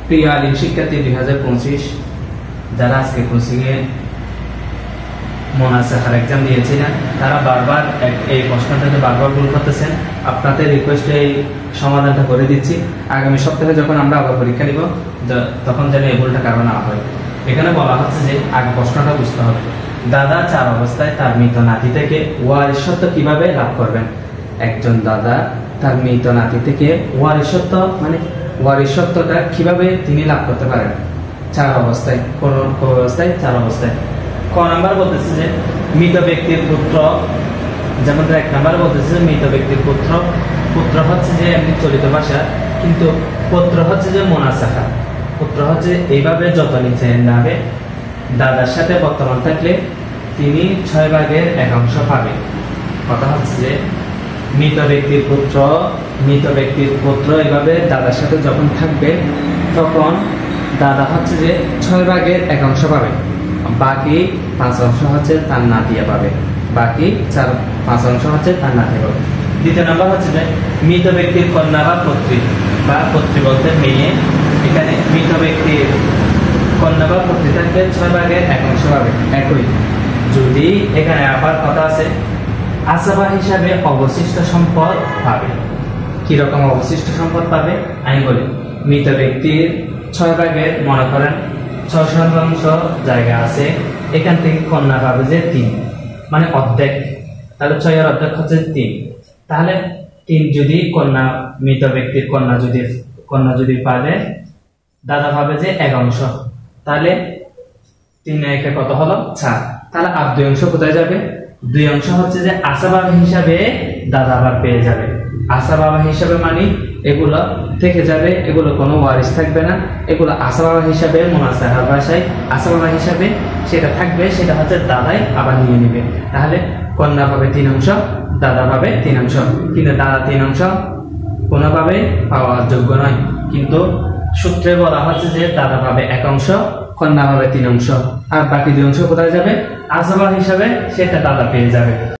প্রিয় আলিম শিক্ষার্থী 2025 যারা আজকে কোচিংয়ে মোনাসাখার এক্সাম দিয়েছিলেন তারা বারবার এই প্রশ্নটাকে বারবার ভুল করতেছেন। আপনাদের রিকোয়েস্টে এই সমাধানটা করে দিচ্ছি। আগামী সপ্তাহে যখন আমরা আবার পরীক্ষা নিব তখন যেন এই ভুলটা কারণ না হয়। এখানে বলা হচ্ছে যে আগে প্রশ্নটা বুঝতে হবে, দাদা 4 অবস্থায় তার মৃত নাতি থেকে ওয়ারিশত্ব কিভাবে লাভ করবেন। একজন দাদা তার মৃত নাতি থেকে ওয়ারিশত্ব মানে ওয়ারিশত্বটা কিভাবে তিনি লাভ করতে পারেন 4 অবস্থায়। কোন অবস্থায়? 4 অবস্থায়। ক নাম্বার বলতেছে যে মৃত ব্যক্তির পুত্র, যেমন 1 নাম্বার বলতেছে যে মৃত ব্যক্তির পুত্র হচ্ছে যে এমনি চলিত ভাষা, কিন্তু পুত্র হচ্ছে যে মোনাসাখা। পুত্র হচ্ছে এইভাবে যত নিচে নামে দাদার সাথে বর্তমান থাকলে তিনি 6 ভাগের 1 অংশ পাবে। কথা হচ্ছে যে মৃত ব্যক্তির পুত্র এইভাবে দাদার সাথে যখন থাকবে তখন দাদা হচ্ছে যে 6 ভাগের 1 অংশ পাবে, বাকি 5 অংশ হচ্ছে তার নাতিয়া পাবে, বাকি 5 অংশ হচ্ছে তার নাতি পাবে। দ্বিতীয় নাম্বার হচ্ছে যে মৃত ব্যক্তির কন্যা বা পত্রী বলতে মেয়ে। এখানে মৃত ব্যক্তির কন্যা বা পত্রী থাকলে 6 ভাগের 1 অংশ পাবে। একই যদি এখানে আবার কথা আছে আসবা হিসাবে অবশিষ্ট সম্পদ পাবে। কি রকম অবশিষ্ট সম্পদ পাবে আমি বলি। মৃত ব্যক্তির 6 ভাগের মনে করেন 6% জায়গা আছে, এখান থেকে কন্যা পাবে যে 3, মানে অর্ধেক। তাহলে 6 এর অর্ধেক হচ্ছে 3। তাহলে 3 যদি মৃত ব্যক্তির কন্যা যদি পাবে দাদা পাবে যে 1 অংশ, তাহলে 3 একে কত হলো 4। তাহলে আর 2 অংশ কোথায় যাবে? 2 অংশ হচ্ছে যে আসাবাবা হিসাবে দাদা আবার পেয়ে যাবে। আসাবাবা হিসাবে মানে এগুলো থেকে যাবে, এগুলো কোনো ওয়ারিশ থাকবে না, এগুলো আসাবাবা হিসাবে মোনাসাখার ভাষায় আসাবাবা হিসাবে সেটা থাকবে, সেটা হচ্ছে দাদাই আবার নিয়ে নেবে। তাহলে কন্যা পাবে 3 অংশ, দাদা পাবে 3 অংশ, কিন্তু দাদা 3 অংশ কোনোভাবে পাওয়ার যোগ্য নয়। কিন্তু সূত্রে বলা হচ্ছে যে দাদা পাবে 1 অংশ, কন্যা পাবে 3 অংশ, আর বাকি 2 অংশ কোথায় যাবে? আসাবা হিসাবে সেটা দাদা পেয়ে যাবে।